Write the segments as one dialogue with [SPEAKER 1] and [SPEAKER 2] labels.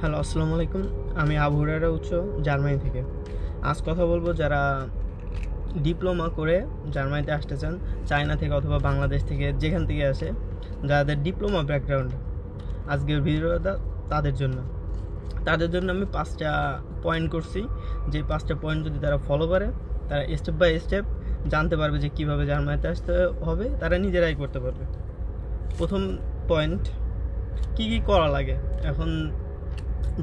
[SPEAKER 1] Hello, আসসালামু আলাইকুম। আমি আবু হুরায়রা উৎস, জার্মানি থেকে। আজ কথা বলবো যারা ডিপ্লোমা করে জার্মানিতে আসতে চান, চায়না থেকে অথবা বাংলাদেশ থেকে, যেখান থেকে আসে, যাদের ডিপ্লোমা ব্যাকগ্রাউন্ড। আজকের ভিডিওটা তাদের জন্য আমি 5টা পয়েন্ট করছি। যে 5টা পয়েন্ট যদি তারা ফলো করে, তারা স্টেপ বাই স্টেপ জানতে পারবে যে কীভাবে জার্মানিতে আসতে হবে, তারা নিজেরাই করতে পারবে। প্রথম পয়েন্ট, কী কী করা লাগে। এখন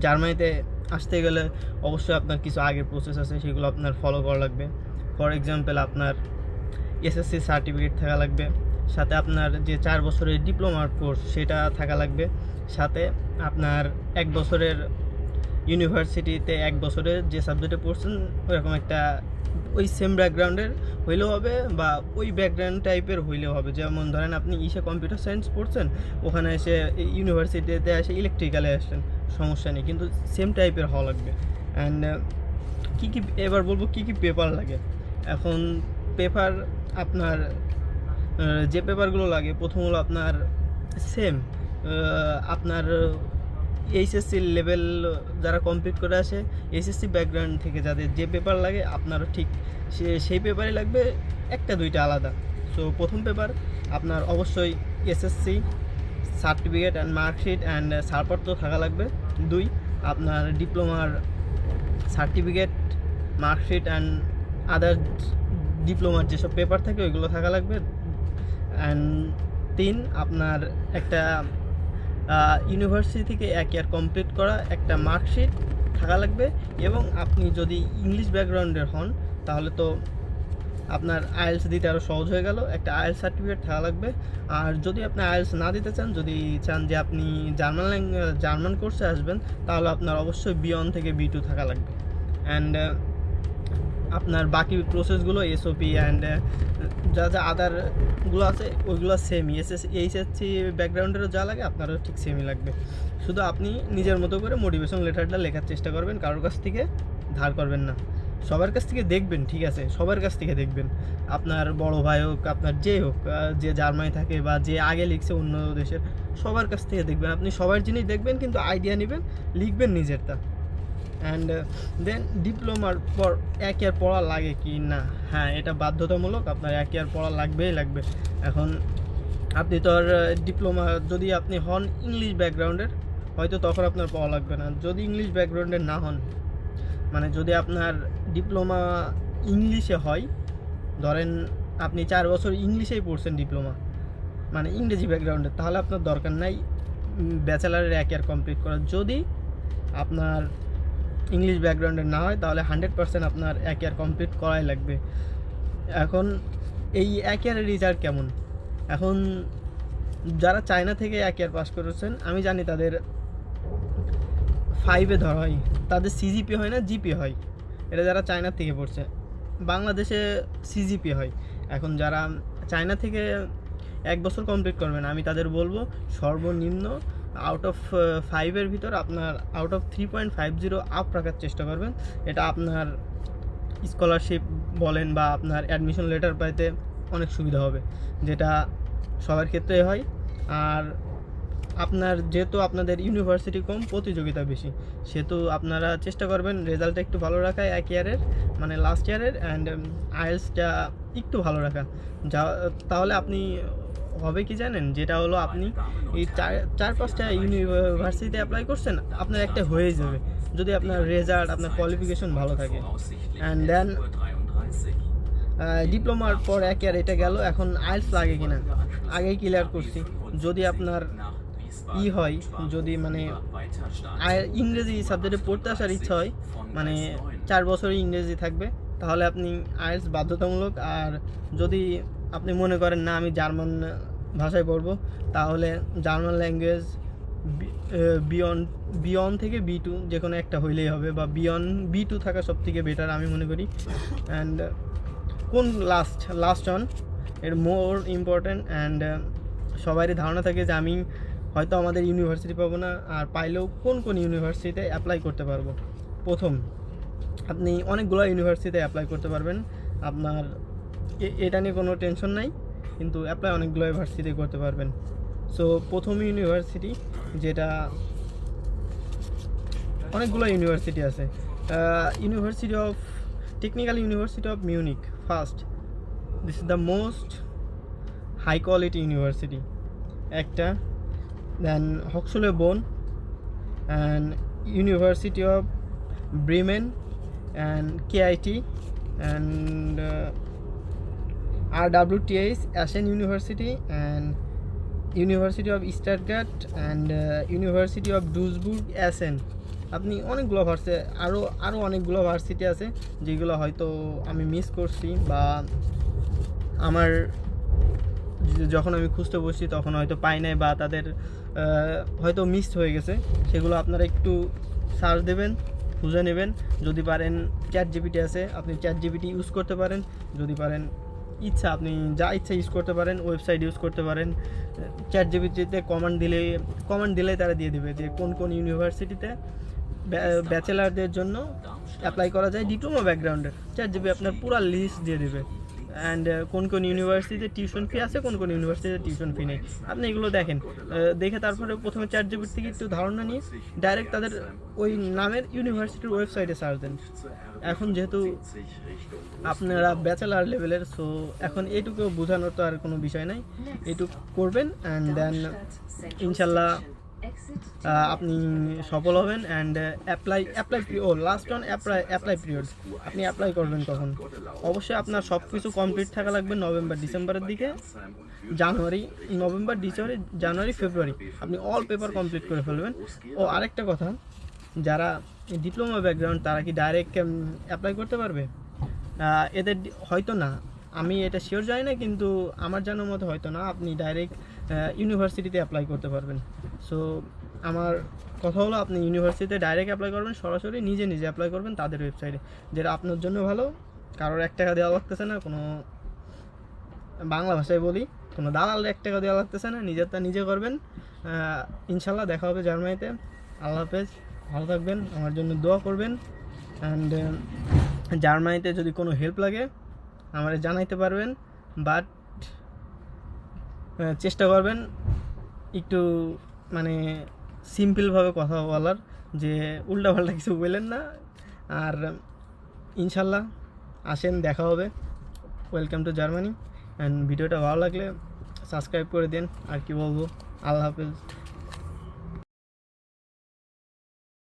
[SPEAKER 1] জার্মানিতে আসতে গেলে অবশ্যই আপনার কিছু আগের প্রসেস আছে, সেগুলো আপনার ফলো করা লাগবে। ফর এক্সাম্পল, আপনার এসএসসি সার্টিফিকেট থাকা লাগবে, সাথে আপনার যে 4 বছরের ডিপ্লোমার কোর্স সেটা থাকা লাগবে, সাথে আপনার 1 বছরের ইউনিভার্সিটিতে 1 বছরের যে সাবজেক্টে পড়ছেন ওরকম একটা ওই সেম ব্যাকগ্রাউন্ডের হইলেও হবে, বা ওই ব্যাকগ্রাউন্ড টাইপের হইলেও হবে। যেমন ধরেন আপনি কম্পিউটার সায়েন্স পড়ছেন, ওখানে এসে ইউনিভার্সিটিতে এসে ইলেকট্রিক্যালে আসছেন, সমস্যা নেই, কিন্তু সেম টাইপের হওয়া লাগবে। অ্যান্ড কী কী এবার বলবো কী কী পেপার লাগে। এখন পেপার আপনার যে পেপারগুলো লাগে, প্রথম হলো আপনার সেম আপনার এইচএসসি লেভেল যারা কমপ্লিট করে আসে, এইচএসসি ব্যাকগ্রাউন্ড থেকে যাদের যে পেপার লাগে আপনারও ঠিক সেই পেপারই লাগবে, একটা দুইটা আলাদা। সো প্রথম পেপার আপনার অবশ্যই SSC certificate and marksheet and ছাড়পত্র থাকা লাগবে। 2, আপনার ডিপ্লোমার সার্টিফিকেট, মার্কশিট অ্যান্ড আদার ডিপ্লোমার যেসব পেপার থাকে ওইগুলো থাকা লাগবে। অ্যান্ড 3, আপনার একটা ইউনিভার্সিটি থেকে 1 ইয়ার কমপ্লিট করা একটা মার্কশিট থাকা লাগবে। এবং আপনি যদি ইংলিশ ব্যাকগ্রাউন্ডের হন, তাহলে তো আপনার আইএলস দিতে আরও সহজ হয়ে গেল, একটা আইএলস সার্টিফিকেট থাকা লাগবে। আর যদি আপনি আইএলস না দিতে চান, যদি চান যে আপনি জার্মান কোর্সে আসবেন, তাহলে আপনার অবশ্যই B1 থেকে B2 থাকা লাগবে। অ্যান্ড আপনার বাকি প্রসেসগুলো এসওপি অ্যান্ড যা যা আদারগুলো আছে ওইগুলো সেমই, এইচএসসি ব্যাকগ্রাউন্ডেরও যা লাগে আপনারও ঠিক সেমই লাগবে। শুধু আপনি নিজের মতো করে মোটিভেশন লেটারটা লেখার চেষ্টা করবেন, কারোর কাছ থেকে ধার করবেন না। সবার কাছ থেকে দেখবেন, ঠিক আছে, সবার কাছ থেকে দেখবেন, আপনার বড় ভাই হোক, আপনার যে হোক, যে জার্মানি থাকে বা যে আগে লিখছে অন্য দেশের, সবার কাছ থেকে দেখবেন। আপনি সবার জিনিস দেখবেন, কিন্তু আইডিয়া নেবেন, লিখবেন নিজেরটা। অ্যান্ড দেন ডিপ্লোমার পর 1 ইয়ার পড়া লাগে কি না? হ্যাঁ, এটা বাধ্যতামূলক, আপনার 1 ইয়ার পড়া লাগবেই লাগবে। এখন আপনি তো আর ডিপ্লোমা যদি আপনি হন ইংলিশ ব্যাকগ্রাউন্ডের, হয়তো তখন আপনার পড়া লাগবে না। যদি ইংলিশ ব্যাকগ্রাউন্ডের না হন, মানে যদি আপনার ডিপ্লোমা ইংলিশে হয়, ধরেন আপনি 4 বছর ইংলিশেই পড়ছেন ডিপ্লোমা, মানে ইংরেজি ব্যাকগ্রাউন্ডের, তাহলে আপনার দরকার নাই ব্যাচেলারের 1 ইয়ার কমপ্লিট করার। যদি আপনার ইংলিশ ব্যাকগ্রাউন্ডের না হয়, তাহলে 100% আপনার 1 ইয়ার কমপ্লিট করাই লাগবে। এখন এই 1 ইয়ারের রেজাল্ট কেমন? এখন যারা চায়না থেকে 1 ইয়ার পাস করেছেন, আমি জানি তাদের 5-এ ধরা হয়, তাদের সিজিপি হয় না, জিপি হয়। এটা যারা চায়না থেকে পড়ছে। বাংলাদেশে সিজিপি হয়। এখন যারা চায়না থেকে 1 বছর কমপ্লিট করবেন, আমি তাদের বলবো সর্বনিম্ন আউট অফ 5-এর ভিতর আপনার আউট অফ 3.50 আপ রাখার চেষ্টা করবেন। এটা আপনার স্কলারশিপ বলেন বা আপনার অ্যাডমিশন লেটার পাইতে অনেক সুবিধা হবে, যেটা সবার ক্ষেত্রে হয়। আর আপনার যেহেতু আপনাদের ইউনিভার্সিটি কম, প্রতিযোগিতা বেশি, সেহেতু আপনারা চেষ্টা করবেন রেজাল্টটা একটু ভালো রাখায় 1 ইয়ারের, মানে লাস্ট ইয়ারের, অ্যান্ড আইএলসটা একটু ভালো রাখা। যা তাহলে আপনি হবে কি জানেন, যেটা হলো আপনি এই 4-5টা ইউনিভার্সিটিতে অ্যাপ্লাই করছেন, আপনার একটা হয়ে যাবে যদি আপনার রেজাল্ট, আপনার কোয়ালিফিকেশন ভালো থাকে। অ্যান্ড দেন ডিপ্লোমার পর 1 ইয়ার এটা গেল। এখন আইএলস লাগে কিনা আগেই ক্লিয়ার করছি। যদি আপনার হয়, যদি মানে ইংরেজি সাবজেক্টে পড়তে আসার ইচ্ছা হয়, মানে 4 বছর ইংরেজি থাকবে, তাহলে আপনি আইএলস বাধ্যতামূলক। আর যদি আপনি মনে করেন না আমি জার্মান ভাষায় পড়বো, তাহলে জার্মান ল্যাঙ্গুয়েজ বিয়ন থেকে B2 যে কোনো একটা হইলেই হবে, বা B2 থাকা সব থেকে বেটার আমি মনে করি। অ্যান্ড কোন লাস্ট অন এর মোর ইম্পর্ট্যান্ট। অ্যান্ড সবারই ধারণা থাকে যে আমি হয়তো আমাদের ইউনিভার্সিটি পাবো না, আর পাইলেও কোন ইউনিভার্সিটিতে অ্যাপ্লাই করতে পারবো। প্রথম, আপনি অনেকগুলো ইউনিভার্সিটিতে অ্যাপ্লাই করতে পারবেন, আপনার এটা নিয়ে কোনো টেনশন নাই, কিন্তু অ্যাপ্লাই অনেকগুলো ইউনিভার্সিটি করতে পারবেন। সো প্রথম ইউনিভার্সিটি যেটা অনেকগুলো ইউনিভার্সিটি আছে। Technical university of Munich first, this is the most high quality university একটা। দেন হক্সলে Bonn and university of Bremen and KIT and RWTH Essen University and University of Stuttgart and University of Duisburg Essen। আপনি অনেকগুলো আরও অনেকগুলো varsity আছে যেগুলো হয়তো আমি মিস করছি, বা আমার যখন আমি খুঁজতে বসছি তখন হয়তো পাই নাই, বা তাদের হয়তো মিস হয়ে গেছে। সেগুলো আপনারা একটু সার্চ দেবেন, খুঁজে নেবেন। যদি পারেন ChatGPT আছে, আপনি ChatGPT ইউজ করতে পারেন। যদি পারেন আপনি যা ইচ্ছা ইউজ করতে পারেন, ওয়েবসাইট ইউজ করতে পারেন। ChatGPTতে কমান্ড দিলে তারা দিয়ে দেবে যে কোন কোন ইউনিভার্সিটিতে ব্যাচেলারদের জন্য অ্যাপ্লাই করা যায় ডিপ্লোমা ব্যাকগ্রাউন্ডের। ChatGPT আপনার পুরো লিস্ট দিয়ে দেবে, অ্যান্ড কোন কোন ইউনিভার্সিটিতে টিউশন ফি আছে, কোন কোন ইউনিভার্সিটিতে টিউশন ফি নেই। আপনি এগুলো দেখেন, দেখে তারপরে প্রথমে ChatGPT থেকে একটু ধারণা নিয়ে ডাইরেক্ট তাদের ওই নামের ইউনিভার্সিটির ওয়েবসাইটে সার্চ দেন। এখন যেহেতু আপনারা ব্যাচেলার লেভেলের, সো এখন এইটুকু বোঝানোর তো আর কোনো বিষয় নাই, এইটুকু করবেন অ্যান্ড দেন ইনশাল্লাহ আপনি সফল হবেন। অ্যান্ড অ্যাপ্লাই পিরিয়ড, আপনি অ্যাপ্লাই করবেন তখন অবশ্যই আপনার সব কিছু কমপ্লিট থাকা লাগবে নভেম্বর ডিসেম্বরের দিকে। জানুয়ারি ফেব্রুয়ারি আপনি অল পেপার কমপ্লিট করে ফেলবেন। ও আরেকটা কথা, যারা ডিপ্লোমা ব্যাকগ্রাউন্ড তারা কি ডাইরেক্ট অ্যাপ্লাই করতে পারবে? এদের হয়তো না, আমি এটা শিওর জানি না, কিন্তু আমার জানার মতো হয়তো না আপনি ডাইরেক্ট ইউনিভার্সিটিতে অ্যাপ্লাই করতে পারবেন। সো আমার কথা হলো, আপনি ইউনিভার্সিটিতে ডাইরেক্ট অ্যাপ্লাই করবেন, সরাসরি নিজে অ্যাপ্লাই করবেন তাদের ওয়েবসাইটে, যেটা আপনার জন্য ভালো। কারোর 1 টাকা দেওয়া লাগতেছে না, কোনো বাংলা ভাষায় বলি, কোনো দালাল 1 টাকা দেওয়া লাগতেছে না, নিজেরটা নিজে করবেন। ইনশাল্লাহ দেখা হবে জার্মানিতে। আল্লাহ হাফেজ, ভালো থাকবেন, আমার জন্য দোয়া করবেন। অ্যান্ড জার্মানিতে যদি কোনো হেল্প লাগে আমারে জানাইতে পারবেন, বাট চেষ্টা করবেন একটু মানে সিম্পলভাবে কথা বলার, যে উল্টাপাল্টা কিছু বললেন না। আর ইনশাল্লাহ আসেন, দেখা হবে। Welcome to Germany. অ্যান্ড ভিডিওটা ভালো লাগলে সাবস্ক্রাইব করে দিন। আর কি বলবো, আল্লাহ হাফেজ।